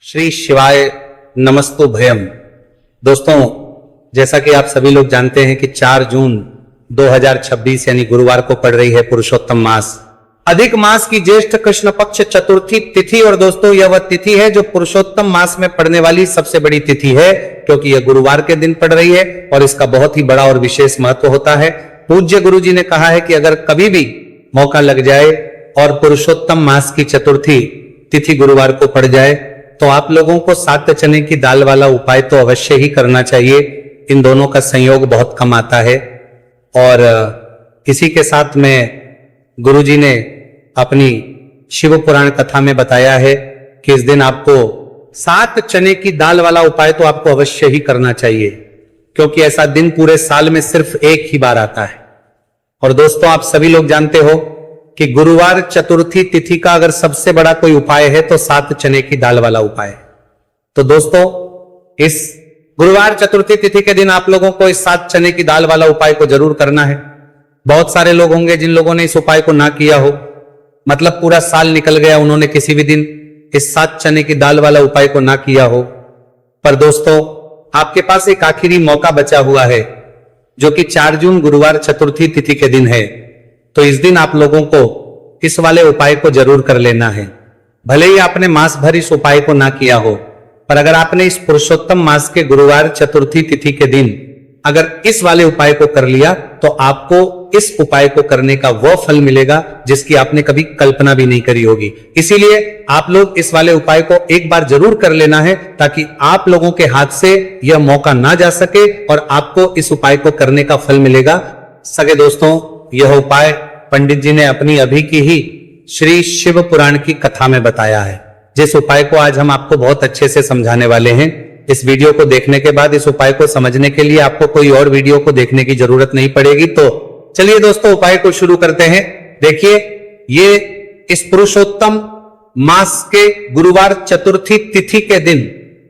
श्री शिवाय नमस्तु भयम। दोस्तों, जैसा कि आप सभी लोग जानते हैं कि 4 जून 2026 यानी गुरुवार को पड़ रही है पुरुषोत्तम मास, अधिक मास की ज्येष्ठ कृष्ण पक्ष चतुर्थी तिथि। और दोस्तों, यह वह तिथि है जो पुरुषोत्तम मास में पड़ने वाली सबसे बड़ी तिथि है, क्योंकि यह गुरुवार के दिन पड़ रही है और इसका बहुत ही बड़ा और विशेष महत्व होता है। पूज्य गुरु जी ने कहा है कि अगर कभी भी मौका लग जाए और पुरुषोत्तम मास की चतुर्थी तिथि गुरुवार को पड़ जाए तो आप लोगों को 7 चने की दाल वाला उपाय तो अवश्य ही करना चाहिए। इन दोनों का संयोग बहुत कम आता है। और इसी के साथ में गुरुजी ने अपनी शिव पुराण कथा में बताया है कि इस दिन आपको 7 चने की दाल वाला उपाय तो आपको अवश्य ही करना चाहिए, क्योंकि ऐसा दिन पूरे साल में सिर्फ एक ही बार आता है। और दोस्तों, आप सभी लोग जानते हो कि गुरुवार चतुर्थी तिथि का अगर सबसे बड़ा कोई उपाय है तो 7 चने की दाल वाला उपाय। तो दोस्तों, इस गुरुवार चतुर्थी तिथि के दिन आप लोगों को इस 7 चने की दाल वाला उपाय को जरूर करना है। बहुत सारे लोग होंगे जिन लोगों ने इस उपाय को ना किया हो, मतलब पूरा साल निकल गया, उन्होंने किसी भी दिन इस 7 चने की दाल वाला उपाय को ना किया हो। पर दोस्तों, आपके पास एक आखिरी मौका बचा हुआ है, जो कि 4 जून गुरुवार चतुर्थी तिथि के दिन है। तो इस दिन आप लोगों को इस वाले उपाय को जरूर कर लेना है। भले ही आपने मास भर इस उपाय को ना किया हो, पर अगर आपने इस पुरुषोत्तम मास के गुरुवार चतुर्थी तिथि के दिन अगर इस वाले उपाय को कर लिया तो आपको इस उपाय को करने का वह फल मिलेगा जिसकी आपने कभी कल्पना भी नहीं करी होगी। इसीलिए आप लोग इस वाले उपाय को एक बार जरूर कर लेना है, ताकि आप लोगों के हाथ से यह मौका ना जा सके और आपको इस उपाय को करने का फल मिलेगा। सगे दोस्तों, यह उपाय पंडित जी ने अपनी अभी की ही श्री शिव पुराण की कथा में बताया है, जिस उपाय को आज हम आपको बहुत अच्छे से समझाने वाले हैं। इस वीडियो को देखने के बाद इस उपाय को समझने के लिए आपको कोई और वीडियो को देखने की जरूरत नहीं पड़ेगी। तो चलिए दोस्तों, उपाय को शुरू करते हैं। देखिए, ये इस पुरुषोत्तम मास के गुरुवार चतुर्थी तिथि के दिन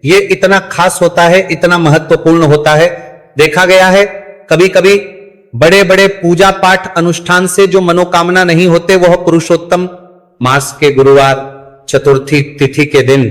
ये इतना खास होता है, इतना महत्वपूर्ण होता है। देखा गया है कभी कभी बड़े बड़े पूजा पाठ अनुष्ठान से जो मनोकामना नहीं होते, वह पुरुषोत्तम मास के गुरुवार चतुर्थी तिथि के दिन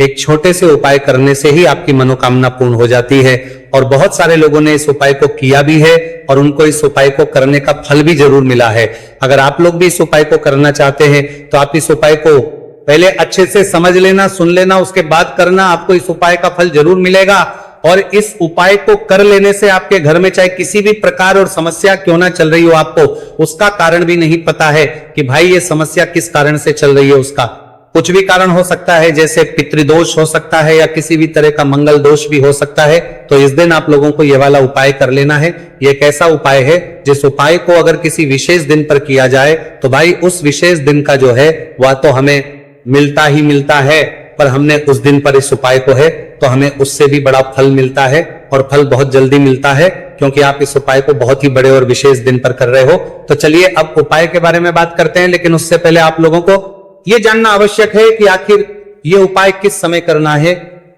एक छोटे से उपाय करने से ही आपकी मनोकामना पूर्ण हो जाती है। और बहुत सारे लोगों ने इस उपाय को किया भी है और उनको इस उपाय को करने का फल भी जरूर मिला है। अगर आप लोग भी इस उपाय को करना चाहते हैं तो आप इस उपाय को पहले अच्छे से समझ लेना, सुन लेना, उसके बाद करना। आपको इस उपाय का फल जरूर मिलेगा। और इस उपाय को कर लेने से आपके घर में चाहे किसी भी प्रकार और समस्या क्यों ना चल रही हो, आपको उसका कारण भी नहीं पता है कि भाई ये समस्या किस कारण से चल रही है। उसका कुछ भी कारण हो सकता है, जैसे पितृदोष हो सकता है या किसी भी तरह का मंगल दोष भी हो सकता है। तो इस दिन आप लोगों को यह वाला उपाय कर लेना है। यह एक ऐसा उपाय है जिस उपाय को अगर किसी विशेष दिन पर किया जाए तो भाई उस विशेष दिन का जो है वह तो हमें मिलता ही मिलता है, पर हमने उस दिन पर इस उपाय को है तो हमें उससे भी बड़ा फल मिलता है, और फल बहुत जल्दी मिलता है, क्योंकि आप इस उपाय को बहुत ही बड़े और विशेष दिन पर कर रहे हो। तो चलिए अब उपाय के बारे में बात करते हैं, लेकिन उससे पहले आप लोगों को यह जानना आवश्यक है कि आखिर यह उपाय किस समय करना है,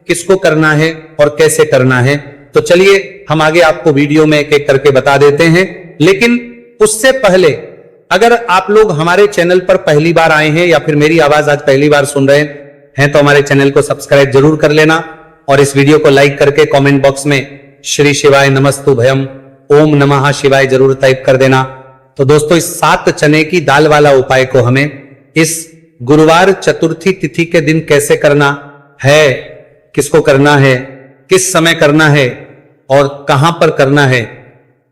किसको करना है और कैसे करना है। तो चलिए हम आगे आपको वीडियो में एक एक करके बता देते हैं। लेकिन उससे पहले अगर आप लोग हमारे चैनल पर पहली बार आए हैं या फिर मेरी आवाज आज पहली बार सुन रहे हैं तो हमारे चैनल को सब्सक्राइब जरूर कर लेना और इस वीडियो को लाइक करके कमेंट बॉक्स में श्री शिवाय नमस्तु भयम ओम नमः शिवाय जरूर टाइप कर देना। तो दोस्तों, इस 7 चने की दाल वाला उपाय को हमें इस गुरुवार चतुर्थी तिथि के दिन कैसे करना है, किसको करना है, किस समय करना है और कहां पर करना है,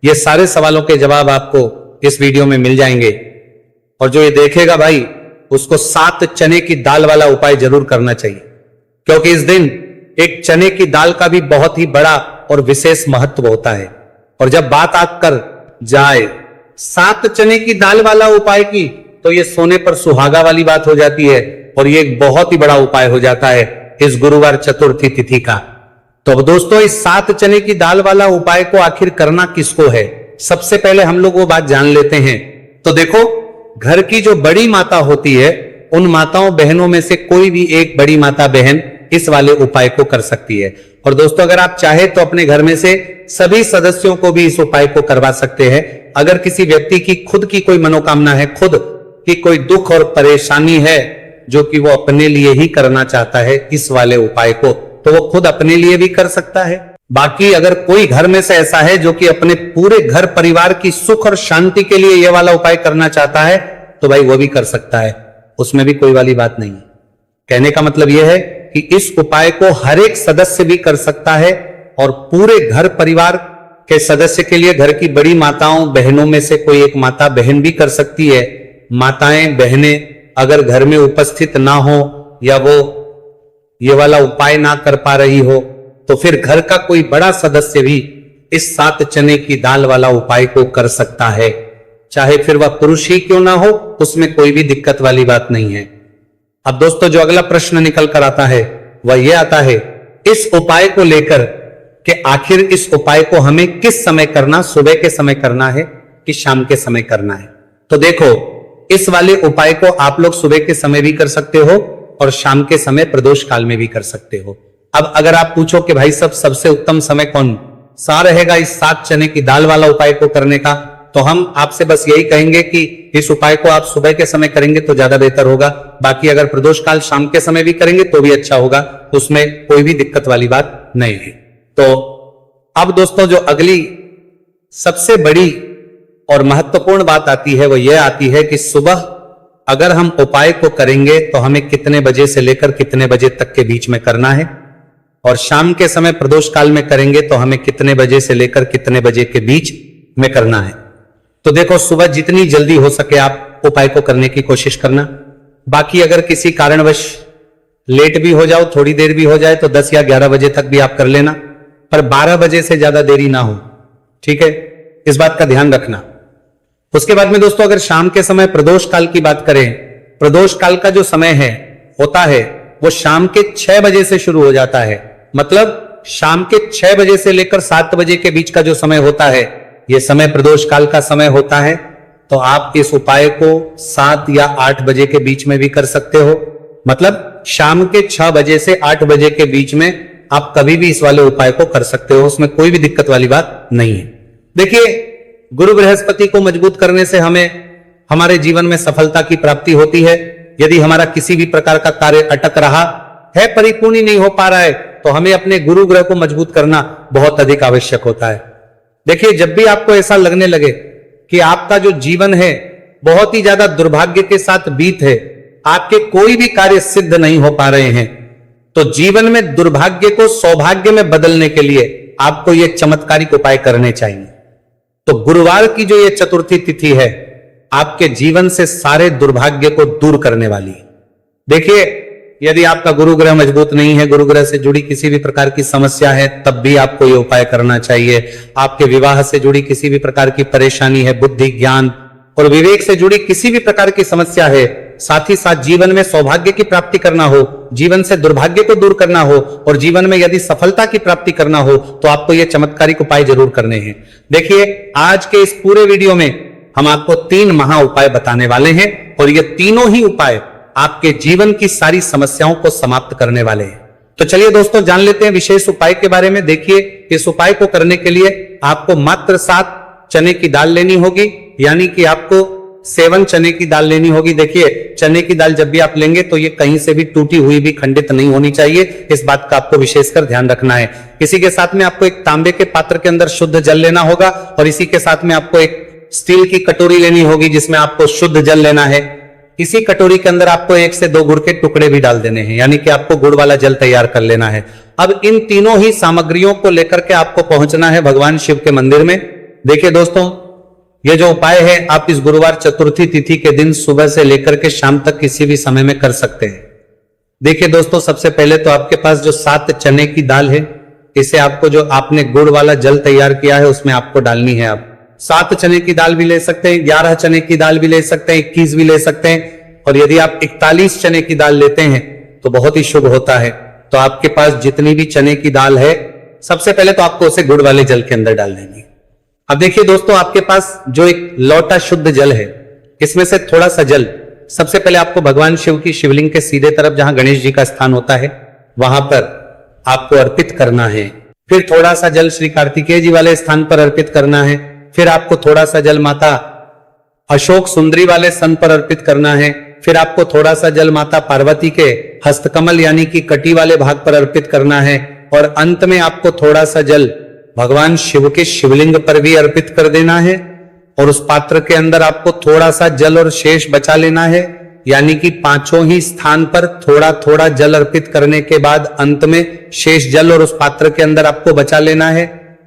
ये सारे सवालों के जवाब आपको इस वीडियो में मिल जाएंगे। और जो ये देखेगा भाई, उसको 7 चने की दाल वाला उपाय जरूर करना चाहिए, क्योंकि इस दिन एक चने की दाल का भी बहुत ही बड़ा और विशेष महत्व होता है। और जब बात आकर जाए 7 चने की दाल वाला उपाय की, तो ये सोने पर सुहागा वाली बात हो जाती है और ये एक बहुत ही बड़ा उपाय हो जाता है इस गुरुवार चतुर्थी तिथि का। तो अब दोस्तों, इस 7 चने की दाल वाला उपाय को आखिर करना किसको है, सबसे पहले हम लोग वो बात जान लेते हैं। तो देखो, घर की जो बड़ी माता होती है, उन माताओं बहनों में से कोई भी एक बड़ी माता बहन इस वाले उपाय को कर सकती है। और दोस्तों, अगर आप चाहे तो अपने घर में से सभी सदस्यों को भी इस उपाय को करवा सकते हैं। अगर किसी व्यक्ति की खुद की कोई मनोकामना है, खुद की कोई दुख और परेशानी है, जो कि वो अपने लिए ही करना चाहता है इस वाले उपाय को, तो वो खुद अपने लिए भी कर सकता है। बाकी अगर कोई घर में से ऐसा है जो कि अपने पूरे घर परिवार की सुख और शांति के लिए ये वाला उपाय करना चाहता है, तो भाई वो भी कर सकता है, उसमें भी कोई वाली बात नहीं है। कहने का मतलब यह है कि इस उपाय को हर एक सदस्य भी कर सकता है, और पूरे घर परिवार के सदस्य के लिए घर की बड़ी माताओं बहनों में से कोई एक माता बहन भी कर सकती है। माताएं बहनें अगर घर में उपस्थित ना हो या वो ये वाला उपाय ना कर पा रही हो, तो फिर घर का कोई बड़ा सदस्य भी इस 7 चने की दाल वाला उपाय को कर सकता है, चाहे फिर वह पुरुष ही क्यों ना हो, उसमें कोई भी दिक्कत वाली बात नहीं है। अब दोस्तों जो अगला प्रश्न निकल कर आता है वह यह आता है इस उपाय को लेकर कि आखिर इस उपाय को हमें किस समय करना, सुबह के समय करना है कि शाम के समय करना है। तो देखो, इस वाले उपाय को आप लोग सुबह के समय भी कर सकते हो और शाम के समय प्रदोष काल में भी कर सकते हो। अब अगर आप पूछो कि भाई सब सबसे उत्तम समय कौन सा रहेगा इस 7 चने की दाल वाला उपाय को करने का, तो हम आपसे बस यही कहेंगे कि इस उपाय को आप सुबह के समय करेंगे तो ज्यादा बेहतर होगा। बाकी अगर प्रदोष काल शाम के समय भी करेंगे तो भी अच्छा होगा, उसमें कोई भी दिक्कत वाली बात नहीं है। तो अब दोस्तों जो अगली सबसे बड़ी और महत्वपूर्ण बात आती है वो यह आती है कि सुबह अगर हम उपाय को करेंगे तो हमें कितने बजे से लेकर कितने बजे तक के बीच में करना है, और शाम के समय प्रदोष काल में करेंगे तो हमें कितने बजे से लेकर कितने बजे के बीच में करना है। तो देखो, सुबह जितनी जल्दी हो सके आप उपाय को करने की कोशिश करना। बाकी अगर किसी कारणवश लेट भी हो जाओ, थोड़ी देर भी हो जाए, तो 10 या 11 बजे तक भी आप कर लेना, पर 12 बजे से ज्यादा देरी ना हो, ठीक है, इस बात का ध्यान रखना। उसके बाद में दोस्तों अगर शाम के समय प्रदोष काल की बात करें, प्रदोष काल का जो समय है होता है वो शाम के 6 बजे से शुरू हो जाता है। मतलब शाम के 6 बजे से लेकर 7 बजे के बीच का जो समय होता है, यह समय प्रदोष काल का समय होता है। तो आप इस उपाय को 7 या 8 बजे के बीच में भी कर सकते हो। मतलब शाम के 6 बजे से 8 बजे के बीच में आप कभी भी इस वाले उपाय को कर सकते हो, उसमें कोई भी दिक्कत वाली बात नहीं है। देखिए, गुरु बृहस्पति को मजबूत करने से हमें हमारे जीवन में सफलता की प्राप्ति होती है। यदि हमारा किसी भी प्रकार का कार्य अटक रहा है, परिपूर्ण नहीं हो पा रहा है, तो हमें अपने गुरु ग्रह को मजबूत करना बहुत अधिक आवश्यक होता है। देखिए, जब भी आपको ऐसा लगने लगे कि आपका जो जीवन है बहुत ही ज्यादा दुर्भाग्य के साथ बीत है, आपके कोई भी कार्य सिद्ध नहीं हो पा रहे हैं, तो जीवन में दुर्भाग्य को सौभाग्य में बदलने के लिए आपको यह चमत्कारिक उपाय करने चाहिए। तो गुरुवार की जो ये चतुर्थी तिथि है आपके जीवन से सारे दुर्भाग्य को दूर करने वाली है। देखिए, यदि आपका गुरु ग्रह मजबूत नहीं है, गुरु ग्रह से जुड़ी किसी भी प्रकार की समस्या है, तब भी आपको ये उपाय करना चाहिए। आपके विवाह से जुड़ी किसी भी प्रकार की परेशानी है, बुद्धि ज्ञान और विवेक से जुड़ी किसी भी प्रकार की समस्या है, साथ ही साथ जीवन में सौभाग्य की प्राप्ति करना हो, जीवन से दुर्भाग्य को दूर करना हो और जीवन में यदि सफलता की प्राप्ति करना हो, तो आपको यह चमत्कारिक उपाय जरूर करने हैं। देखिए, आज के इस पूरे वीडियो में हम आपको 3 महा उपाय बताने वाले हैं और ये तीनों ही उपाय आपके जीवन की सारी समस्याओं को समाप्त करने वाले हैं। तो चलिए दोस्तों, जान लेते हैं विशेष उपाय के बारे में। देखिए, इस उपाय को करने के लिए आपको मात्र 7 चने की दाल लेनी होगी, यानी कि आपको 7 चने की दाल लेनी होगी। देखिए, चने की दाल जब भी आप लेंगे तो ये कहीं से भी टूटी हुई भी खंडित नहीं होनी चाहिए, इस बात का आपको विशेषकर ध्यान रखना है। इसी के साथ में आपको एक तांबे के पात्र के अंदर शुद्ध जल लेना होगा और इसी के साथ में आपको एक स्टील की कटोरी लेनी होगी जिसमें आपको शुद्ध जल लेना है। इसी कटोरी के अंदर आपको 1 से 2 गुड़ के टुकड़े भी डाल देने हैं, यानी कि आपको गुड़ वाला जल तैयार कर लेना है। अब इन तीनों ही सामग्रियों को लेकर के आपको पहुंचना है भगवान शिव के मंदिर में। देखिए दोस्तों, यह जो उपाय है आप इस गुरुवार चतुर्थी तिथि के दिन सुबह से लेकर के शाम तक किसी भी समय में कर सकते हैं। देखिए दोस्तों, सबसे पहले तो आपके पास जो 7 चने की दाल है, इसे आपको जो आपने गुड़ वाला जल तैयार किया है उसमें आपको डालनी है। आप 7 चने की दाल भी ले सकते हैं, 11 चने की दाल भी ले सकते हैं, 21 भी ले सकते हैं, और यदि आप 41 चने की दाल लेते हैं तो बहुत ही शुभ होता है। तो आपके पास जितनी भी चने की दाल है, सबसे पहले तो आपको उसे गुड़ वाले जल के अंदर डाल देनी है। अब देखिए दोस्तों, आपके पास जो एक लोटा शुद्ध जल है, इसमें से थोड़ा सा जल सबसे पहले आपको भगवान शिव की शिवलिंग के सीधे तरफ जहां गणेश जी का स्थान होता है वहां पर आपको अर्पित करना है। फिर थोड़ा सा जल श्री कार्तिकेय जी वाले स्थान पर अर्पित करना है। फिर आपको थोड़ा सा जल माता अशोक सुंदरी वाले सन पर अर्पित करना है। फिर आपको थोड़ा सा जल माता पार्वती के हस्तकमल यानी कि कटी वाले भाग पर अर्पित करना है, और अंत में आपको थोड़ा सा जल भगवान शिव के शिवलिंग पर भी अर्पित कर देना है, और उस पात्र के अंदर आपको थोड़ा सा जल और शेष बचा लेना है, यानी कि पांचों ही स्थान पर थोड़ा थोड़ा जल अर्पित करने के बाद अंत में शेष जल और उस पात्र के अंदर आपको बचा लेना है।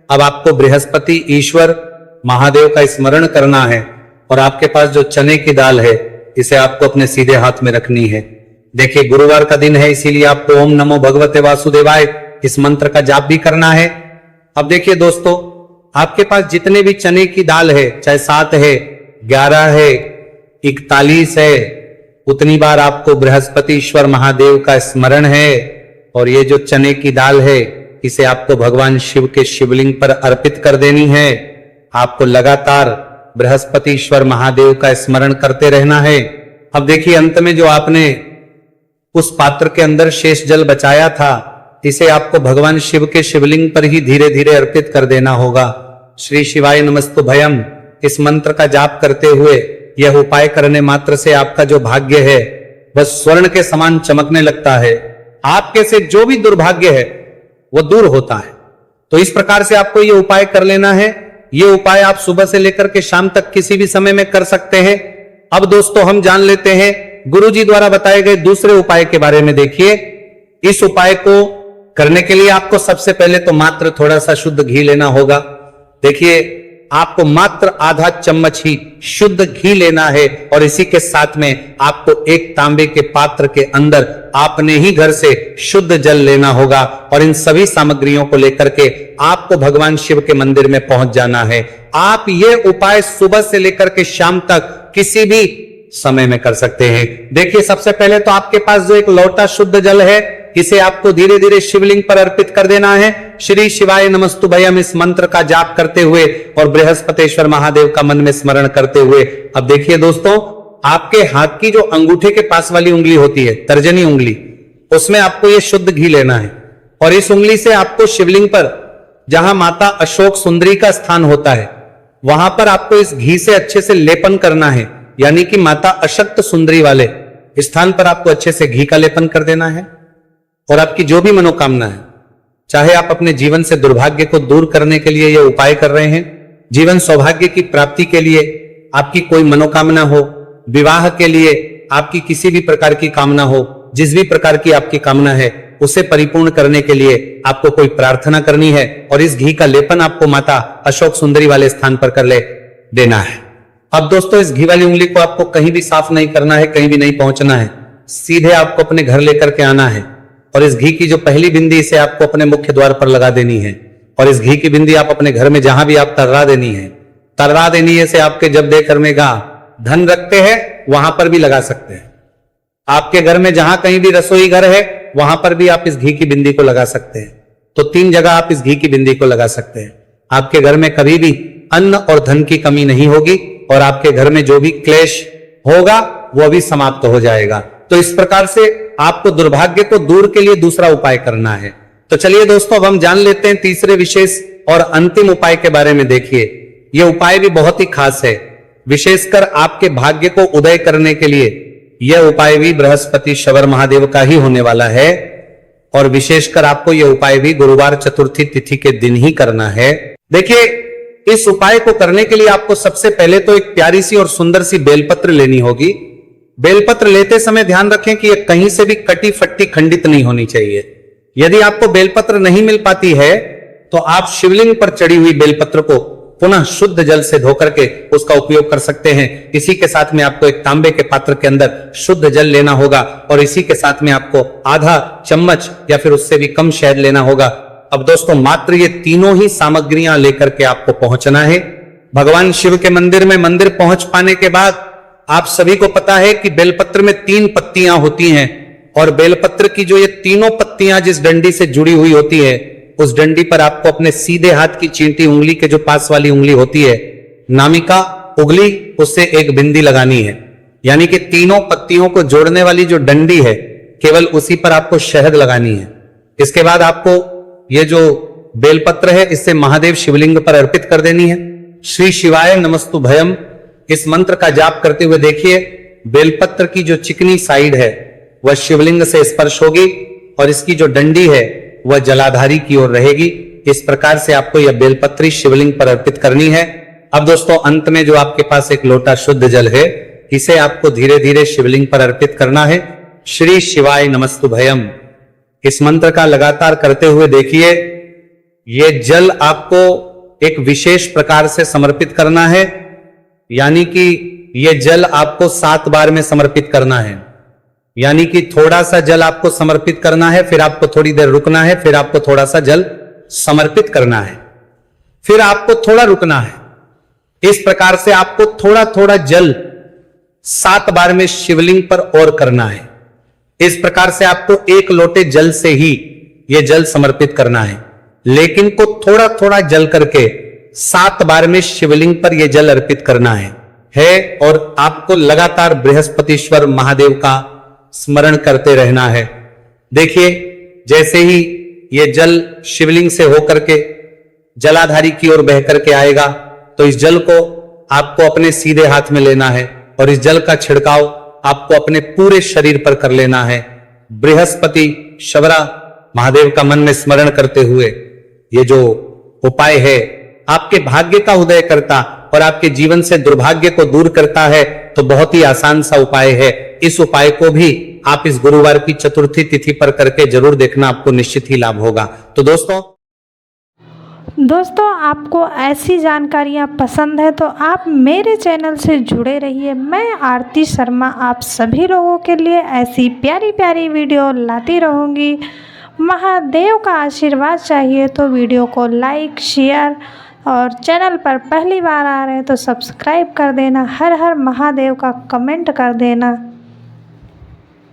अब आपको बृहस्पति ईश्वर महादेव का स्मरण करना है, और आपके पास जो चने की दाल है इसे आपको अपने सीधे हाथ में रखनी है। देखिए गुरुवार का दिन है, इसीलिए आपको ओम नमो भगवते वासुदेवाय इस मंत्र का जाप भी करना है। अब देखिए दोस्तों, आपके पास जितने भी चने की दाल है, चाहे 7 है, 11 है, 41 है, उतनी बार आपको बृहस्पति ईश्वर महादेव का स्मरण है, और ये जो चने की दाल है इसे आपको भगवान शिव के शिवलिंग पर अर्पित कर देनी है। आपको लगातार बृहस्पति ईश्वर महादेव का स्मरण करते रहना है। अब देखिए अंत में जो आपने उस पात्र के अंदर शेष जल बचाया था, इसे आपको भगवान शिव के शिवलिंग पर ही धीरे धीरे अर्पित कर देना होगा। श्री शिवाय नमस्तु भयम इस मंत्र का जाप करते हुए यह उपाय करने मात्र से आपका जो भाग्य है वह स्वर्ण के समान चमकने लगता है। आपके से जो भी दुर्भाग्य है वो दूर होता है। तो इस प्रकार से आपको यह उपाय कर लेना है। ये उपाय आप सुबह से लेकर के शाम तक किसी भी समय में कर सकते हैं। अब दोस्तों हम जान लेते हैं गुरुजी द्वारा बताए गए दूसरे उपाय के बारे में। देखिए इस उपाय को करने के लिए आपको सबसे पहले तो मात्र थोड़ा सा शुद्ध घी लेना होगा। देखिए आपको मात्र आधा चम्मच ही शुद्ध घी लेना है, और इसी के साथ में आपको एक तांबे के पात्र के अंदर आपने ही घर से शुद्ध जल लेना होगा, और इन सभी सामग्रियों को लेकर के आपको भगवान शिव के मंदिर में पहुंच जाना है। आप ये उपाय सुबह से लेकर के शाम तक किसी भी समय में कर सकते हैं। देखिए सबसे पहले तो आपके पास जो एक लोटा शुद्ध जल है इसे आपको धीरे धीरे शिवलिंग पर अर्पित कर देना है। श्री शिवाय नमस्तु भयम इस मंत्र का जाप करते हुए और बृहस्पतेश्वर महादेव का मन में स्मरण करते हुए। अब देखिए दोस्तों, आपके हाथ की जो अंगूठे के पास वाली उंगली होती है, तर्जनी उंगली, उसमें आपको ये शुद्ध घी लेना है, और इस उंगली से आपको शिवलिंग पर जहां माता अशोक सुंदरी का स्थान होता है वहां पर आपको इस घी से अच्छे से लेपन करना है, यानी कि माता अशक्त सुंदरी वाले स्थान पर आपको अच्छे से घी का लेपन कर देना है। और आपकी जो भी मनोकामना है, चाहे आप अपने जीवन से दुर्भाग्य को दूर करने के लिए यह उपाय कर रहे हैं, जीवन सौभाग्य की प्राप्ति के लिए आपकी कोई मनोकामना हो, विवाह के लिए आपकी किसी भी प्रकार की कामना हो, जिस भी प्रकार की आपकी कामना है उसे परिपूर्ण करने के लिए आपको कोई प्रार्थना करनी है, और इस घी का लेपन आपको माता अशोक सुंदरी वाले स्थान पर कर ले देना है। अब दोस्तों इस घी वाली उंगली को आपको कहीं भी साफ नहीं करना है, कहीं भी नहीं पहुंचना है, सीधे आपको अपने घर लेकर के आना है, और इस घी की जो पहली बिंदी इसे आपको अपने मुख्य द्वार पर लगा देनी है, और इस घी की बिंदी आप अपने घर में जहां भी आप तर्रा देनी है से आपके जब देकर में गा धन रखते हैं वहां पर भी लगा सकते हैं। आपके घर में जहां कहीं भी रसोई घर है वहां पर भी आप इस घी की बिंदी को लगा सकते हैं। तो 3 जगह आप इस घी की बिंदी को लगा सकते हैं। आपके घर में कभी भी अन्न और धन की कमी नहीं होगी, और आपके घर में जो भी क्लेश होगा वो भी समाप्त हो जाएगा। तो इस प्रकार से आपको दुर्भाग्य को दूर के लिए दूसरा उपाय करना है। तो चलिए दोस्तों अब हम जान लेते हैं तीसरे विशेष और अंतिम उपाय के बारे में। देखिए यह उपाय भी बहुत ही खास है, विशेषकर आपके भाग्य को उदय करने के लिए यह उपाय भी बृहस्पति शवर महादेव का ही होने वाला है, और विशेषकर आपको यह उपाय भी गुरुवार चतुर्थी तिथि के दिन ही करना है। देखिए इस उपाय को करने के लिए आपको सबसे पहले तो एक प्यारी सी और सुंदर सी बेलपत्र लेनी होगी। बेलपत्र लेते समय ध्यान रखें कि यह कहीं से भी कटी फट्टी खंडित नहीं होनी चाहिए। यदि आपको बेलपत्र नहीं मिल पाती है तो आप शिवलिंग पर चढ़ी हुई बेलपत्र को पुनः शुद्ध जल से धोकर के उसका उपयोग कर सकते हैं। इसी के साथ में आपको एक तांबे के पात्र के अंदर शुद्ध जल लेना होगा, और इसी के साथ में आपको आधा चम्मच या फिर उससे भी कम शहद लेना होगा। अब दोस्तों मात्र ये तीनों ही सामग्रियां लेकर के आपको पहुंचना है भगवान शिव के मंदिर में। मंदिर पहुंच पाने के बाद आप सभी को पता है कि बेलपत्र में 3 पत्तियां होती हैं, और बेलपत्र की जो ये तीनों पत्तियां जिस डंडी से जुड़ी हुई होती है उस डंडी पर आपको अपने सीधे हाथ की चींटी उंगली के जो पास वाली उंगली होती है, नामिका उंगली, उससे एक बिंदी लगानी है। यानी कि तीनों पत्तियों को जोड़ने वाली जो डंडी है केवल उसी पर आपको शहद लगानी है। इसके बाद आपको ये जो बेलपत्र है इससे महादेव शिवलिंग पर अर्पित कर देनी है। श्री शिवाय नमस्तु भयम इस मंत्र का जाप करते हुए देखिए बेलपत्र की जो चिकनी साइड है वह शिवलिंग से स्पर्श होगी और इसकी जो डंडी है वह जलाधारी की ओर रहेगी। इस प्रकार से आपको यह बेलपत्री शिवलिंग पर अर्पित करनी है। अब दोस्तों अंत में जो आपके पास एक लोटा शुद्ध जल है, इसे आपको धीरे धीरे शिवलिंग पर अर्पित करना है। श्री शिवाय नमस्तुभयम इस मंत्र का लगातार करते हुए देखिए, यह जल आपको एक विशेष प्रकार से समर्पित करना है, यानी कि यह जल आपको 7 बार में समर्पित करना है। यानी कि थोड़ा सा जल आपको समर्पित करना है, फिर आपको थोड़ी देर रुकना है, फिर आपको थोड़ा सा जल समर्पित करना है, फिर आपको थोड़ा रुकना है। इस प्रकार से आपको थोड़ा थोड़ा जल 7 बार में शिवलिंग पर और करना है। इस प्रकार से आपको 1 लोटे जल से ही यह जल समर्पित करना है, लेकिन को थोड़ा थोड़ा जल करके 7 बार में शिवलिंग पर यह जल अर्पित करना है। और आपको लगातार बृहस्पतिश्वर महादेव का स्मरण करते रहना है। देखिए, जैसे ही यह जल शिवलिंग से होकर के जलाधारी की ओर बह करके आएगा, तो इस जल को आपको अपने सीधे हाथ में लेना है और इस जल का छिड़काव आपको अपने पूरे शरीर पर कर लेना है। बृहस्पति शबरा महादेव का मन में स्मरण करते हुए ये जो उपाय है आपके भाग्य का उदय करता और आपके जीवन से दुर्भाग्य को दूर करता है। तो बहुत ही आसान सा उपाय है। इस उपाय को भी आप इस गुरुवार की चतुर्थी तिथि पर करके जरूर देखना, आपको निश्चित ही लाभ होगा। तो दोस्तों आपको ऐसी जानकारियाँ पसंद है तो आप मेरे चैनल से जुड़े रहिए। मैं आरती शर्मा आप सभी लोगों के लिए ऐसी प्यारी प्यारी वीडियो लाती रहूँगी। महादेव का आशीर्वाद चाहिए तो वीडियो को लाइक शेयर और चैनल पर पहली बार आ रहे हैं तो सब्सक्राइब कर देना। हर हर महादेव का कमेंट कर देना।